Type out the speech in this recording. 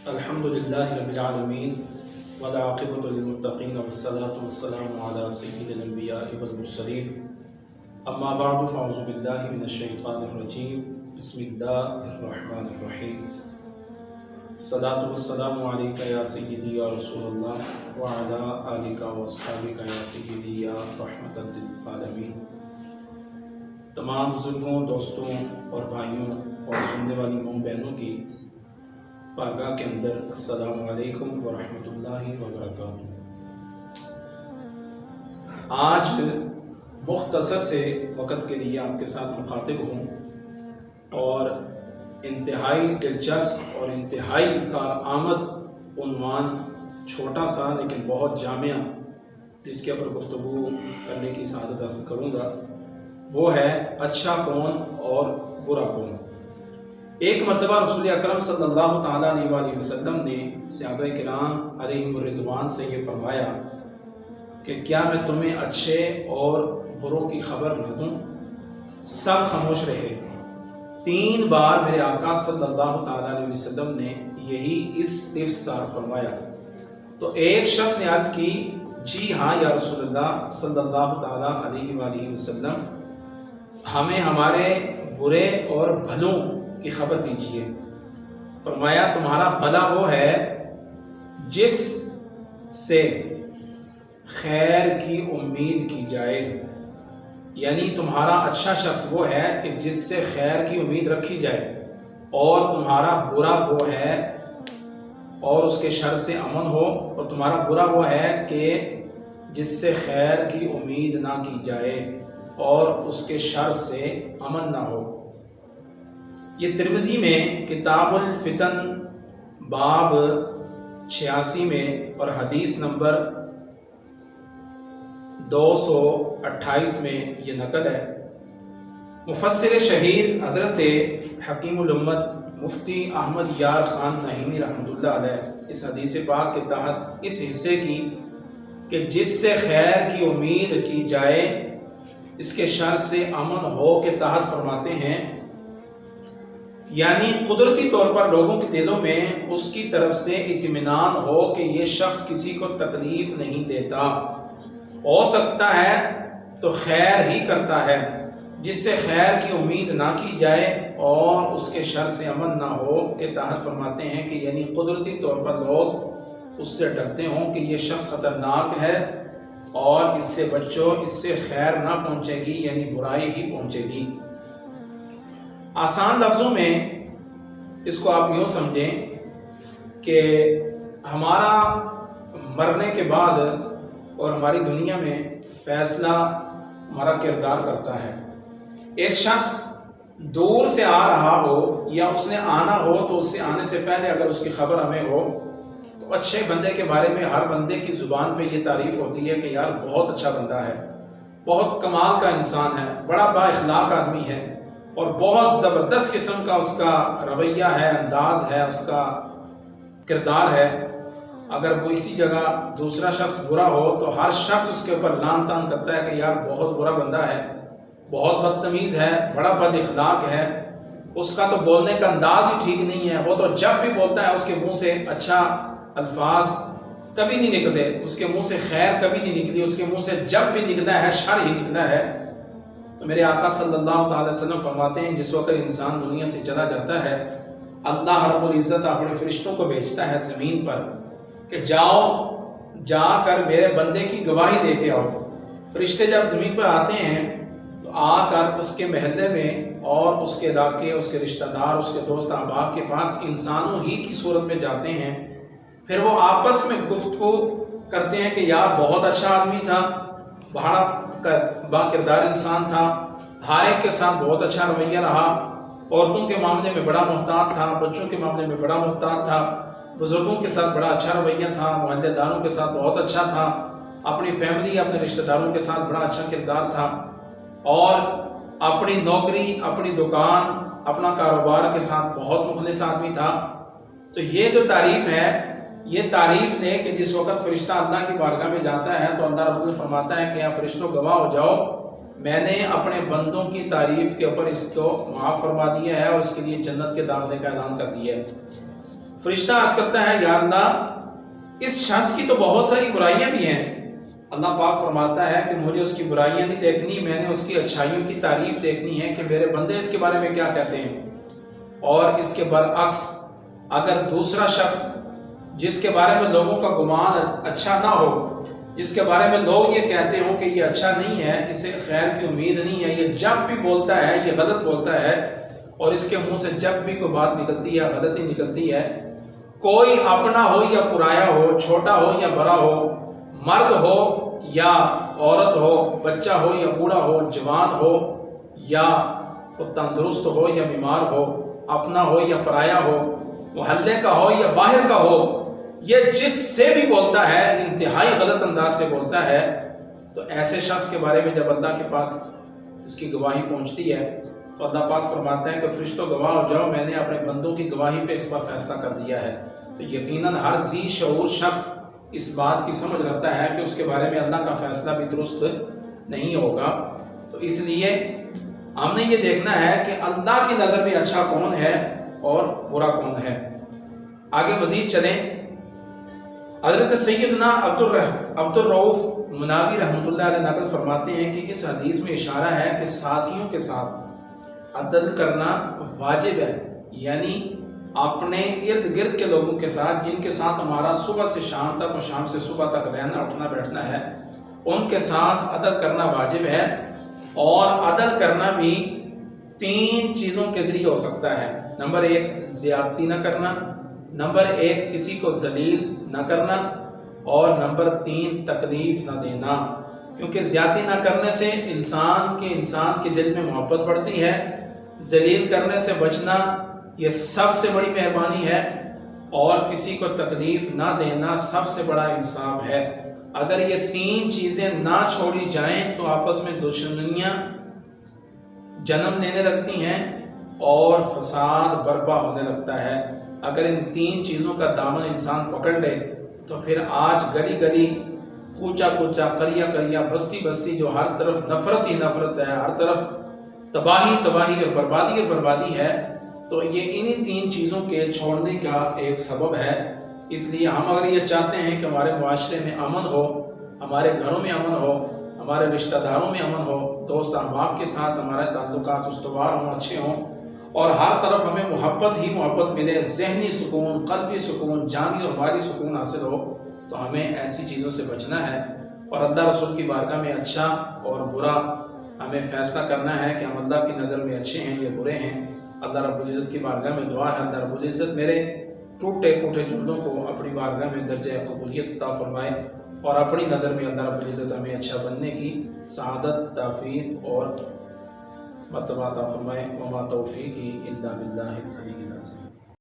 الحمدللہ رب العالمین والعاقبۃ للمتقین والصلاۃ والسلام علی سید الانبیاء والمرسلین اما بعد فاعوذ باللہ من الشیطان الرجیم بسم اللہ الرحمن الرحیم الصلاۃ والسلام علیک یا سیدی یا رسول اللہ وعلی آلک واصحابک یا سیدی یا رحمۃ للعالمین۔ تمام بزرگوں، دوستوں اور بھائیوں اور سننے والی ماں بہنوں کی پارگاہ کے اندر السلام علیکم ورحمۃ اللہ وبرکاتہ۔ آج مختصر سے وقت کے لیے آپ کے ساتھ مخاطب ہوں اور انتہائی دلچسپ اور انتہائی کارآمد عنوان، چھوٹا سا لیکن بہت جامع، جس کے اوپر گفتگو کرنے کی سعادت حاصل کروں گا، وہ ہے اچھا کون اور برا کون۔ ایک مرتبہ رسول اکرم صلی اللہ تعالیٰ علیہ وآلہ وسلم نے صحابہ کرام علیہم الرضوان سے یہ فرمایا کہ کیا میں تمہیں اچھے اور بروں کی خبر نہ دوں؟ سب خاموش رہے۔ 3 بار میرے آقا صلی اللہ تعالیٰ علیہ وسلم نے یہی استفسار فرمایا تو ایک شخص نے عرض کی، جی ہاں یا رسول اللہ صلی اللہ تعالیٰ علیہ وآلہ وسلم، ہمیں ہمارے برے اور بھلوں کی خبر دیجیے۔ فرمایا تمہارا بھلا وہ ہے جس سے خیر کی امید کی جائے، یعنی تمہارا اچھا شخص وہ ہے کہ جس سے خیر کی امید رکھی جائے، اور تمہارا برا وہ ہے اور اس کے شر سے امن ہو، اور تمہارا برا وہ ہے کہ جس سے خیر کی امید نہ کی جائے اور اس کے شر سے امن نہ ہو۔ یہ ترمذی میں کتاب الفتن باب 86 میں اور حدیث نمبر 228 میں یہ نقل ہے۔ مفسر شہیر حضرت حکیم الامت مفتی احمد یار خان نعیمی رحمۃ اللہ علیہ اس حدیث پاک کے تحت اس حصے کی کہ جس سے خیر کی امید کی جائے، اس کے شر سے امن ہو کے تحت فرماتے ہیں، یعنی قدرتی طور پر لوگوں کے دلوں میں اس کی طرف سے اطمینان ہو کہ یہ شخص کسی کو تکلیف نہیں دیتا، ہو سکتا ہے تو خیر ہی کرتا ہے، جس سے خیر کی امید نہ کی جائے اور اس کے شر سے امن نہ ہو کے تحت فرماتے ہیں کہ یعنی قدرتی طور پر لوگ اس سے ڈرتے ہوں کہ یہ شخص خطرناک ہے اور اس سے بچو، اس سے خیر نہ پہنچے گی، یعنی برائی ہی پہنچے گی۔ آسان لفظوں میں اس کو آپ یوں سمجھیں کہ ہمارا مرنے کے بعد اور ہماری دنیا میں فیصلہ ہمارا کردار کرتا ہے۔ ایک شخص دور سے آ رہا ہو یا اس نے آنا ہو تو اس سے آنے سے پہلے اگر اس کی خبر ہمیں ہو تو اچھے بندے کے بارے میں ہر بندے کی زبان پہ یہ تعریف ہوتی ہے کہ یار بہت اچھا بندہ ہے، بہت کمال کا انسان ہے، بڑا با اخلاق آدمی ہے، اور بہت زبردست قسم کا اس کا رویہ ہے، انداز ہے، اس کا کردار ہے۔ اگر وہ اسی جگہ دوسرا شخص برا ہو تو ہر شخص اس کے اوپر لان تان کرتا ہے کہ یار بہت برا بندہ ہے، بہت بدتمیز ہے، بڑا بد اخلاق ہے، اس کا تو بولنے کا انداز ہی ٹھیک نہیں ہے، وہ تو جب بھی بولتا ہے اس کے منہ سے اچھا الفاظ کبھی نہیں نکلے، اس کے منہ سے خیر کبھی نہیں نکلی، اس کے منہ سے جب بھی نکلا ہے شر ہی نکلا ہے۔ تو میرے آقا صلی اللہ تعالی وسلم فرماتے ہیں جس وقت انسان دنیا سے چلا جاتا ہے، اللہ رب العزت اپنے فرشتوں کو بھیجتا ہے زمین پر کہ جاؤ، جا کر میرے بندے کی گواہی دے کے آؤ۔ فرشتے جب زمین پر آتے ہیں تو آ کر اس کے محلے میں اور اس کے علاقے، اس کے رشتہ دار، اس کے دوست احباب کے پاس انسانوں ہی کی صورت میں جاتے ہیں، پھر وہ آپس میں گفتگو کرتے ہیں کہ یار بہت اچھا آدمی تھا، بڑا با کردار انسان تھا، ہر ایک کے ساتھ بہت اچھا رویہ رہا، عورتوں کے معاملے میں بڑا محتاط تھا، بچوں کے معاملے میں بڑا محتاط تھا، بزرگوں کے ساتھ بڑا اچھا رویہ تھا، محلے داروں کے ساتھ بہت اچھا تھا، اپنی فیملی، اپنے رشتہ داروں کے ساتھ بڑا اچھا کردار تھا، اور اپنی نوکری، اپنی دکان، اپنا کاروبار کے ساتھ بہت مخلص آدمی تھا۔ تو یہ جو تعریف ہے، یہ تعریف نے کہ جس وقت فرشتہ اللہ کی بارگاہ میں جاتا ہے تو اللہ رب العزت فرماتا ہے کہ فرشتوں گواہ ہو جاؤ، میں نے اپنے بندوں کی تعریف کے اوپر اس کو معاف فرما دیا ہے اور اس کے لیے جنت کے داخلے کا اعلان کر دیا ہے۔ فرشتہ عرض کرتا ہے یا اللہ اس شخص کی تو بہت ساری برائیاں بھی ہیں۔ اللہ پاک فرماتا ہے کہ مجھے اس کی برائیاں نہیں دیکھنی، میں نے اس کی اچھائیوں کی تعریف دیکھنی ہے کہ میرے بندے اس کے بارے میں کیا کہتے ہیں۔ اور اس کے برعکس اگر دوسرا شخص جس کے بارے میں لوگوں کا گمان اچھا نہ ہو، جس کے بارے میں لوگ یہ کہتے ہوں کہ یہ اچھا نہیں ہے، اسے خیر کی امید نہیں ہے، یہ جب بھی بولتا ہے یہ غلط بولتا ہے، اور اس کے منہ سے جب بھی کوئی بات نکلتی ہے غلطی نکلتی ہے، کوئی اپنا ہو یا پرایا ہو، چھوٹا ہو یا بڑا ہو، مرد ہو یا عورت ہو، بچہ ہو یا بوڑھا ہو، جوان ہو یا تندرست ہو یا بیمار ہو، اپنا ہو یا پرایا ہو، محلے کا ہو یا باہر کا ہو، یہ جس سے بھی بولتا ہے انتہائی غلط انداز سے بولتا ہے، تو ایسے شخص کے بارے میں جب اللہ کے پاس اس کی گواہی پہنچتی ہے تو اللہ پاک فرماتا ہے کہ فرشتوں گواہ ہو جاؤ، میں نے اپنے بندوں کی گواہی پہ اس پر فیصلہ کر دیا ہے۔ تو یقیناً ہر ذی شعور شخص اس بات کی سمجھ رکھتا ہے کہ اس کے بارے میں اللہ کا فیصلہ بھی درست نہیں ہوگا۔ تو اس لیے ہم نے یہ دیکھنا ہے کہ اللہ کی نظر میں اچھا کون ہے اور برا کون ہے۔ آگے مزید چلیں، حضرت سیدنا عبد الرؤف مناوی رحمۃ اللہ علیہ نقل فرماتے ہیں کہ اس حدیث میں اشارہ ہے کہ ساتھیوں کے ساتھ عدل کرنا واجب ہے، یعنی اپنے ارد گرد کے لوگوں کے ساتھ جن کے ساتھ ہمارا صبح سے شام تک اور شام سے صبح تک رہنا اٹھنا بیٹھنا ہے، ان کے ساتھ عدل کرنا واجب ہے۔ اور عدل کرنا بھی 3 چیزوں کے ذریعے ہو سکتا ہے۔ نمبر 1 زیادتی نہ کرنا، نمبر 1 کسی کو ذلیل نہ کرنا، اور نمبر 3 تکلیف نہ دینا، کیونکہ زیادتی نہ کرنے سے انسان کے دل میں محبت بڑھتی ہے، ذلیل کرنے سے بچنا یہ سب سے بڑی مہربانی ہے، اور کسی کو تکلیف نہ دینا سب سے بڑا انصاف ہے۔ اگر یہ 3 چیزیں نہ چھوڑی جائیں تو آپس میں دشمنیاں جنم لینے لگتی ہیں اور فساد برپا ہونے لگتا ہے۔ اگر ان 3 چیزوں کا دامن انسان پکڑ لے تو پھر آج گلی گلی، کوچا کوچا، قریہ قریہ، بستی بستی جو ہر طرف نفرت ہی نفرت ہے، ہر طرف تباہی تباہی اور بربادی ہے، تو یہ انہی 3 چیزوں کے چھوڑنے کا ایک سبب ہے۔ اس لیے ہم اگر یہ چاہتے ہیں کہ ہمارے معاشرے میں امن ہو، ہمارے گھروں میں امن ہو، ہمارے رشتہ داروں میں امن ہو، دوست احباب کے ساتھ ہمارے تعلقات استوار ہوں، اچھے ہوں، اور ہر طرف ہمیں محبت ہی محبت ملے، ذہنی سکون، قلبی سکون، جانی اور مالی سکون حاصل ہو، تو ہمیں ایسی چیزوں سے بچنا ہے، اور اللہ رسول کی بارگاہ میں اچھا اور برا ہمیں فیصلہ کرنا ہے کہ ہم اللہ کی نظر میں اچھے ہیں یا برے ہیں۔ اللہ رب العزت کی بارگاہ میں دعا ہے اللہ رب العزت میرے ٹوٹے پھوٹے جملوں کو اپنی بارگاہ میں درجہ قبولیت عطا فرمائے، اور اپنی نظر میں اللہ رب العزت ہمیں اچھا بننے کی سعادت، توفیق اور مرتبہ عطا فرمائے۔ وما توفیقی الا باللہ العلی العظیم۔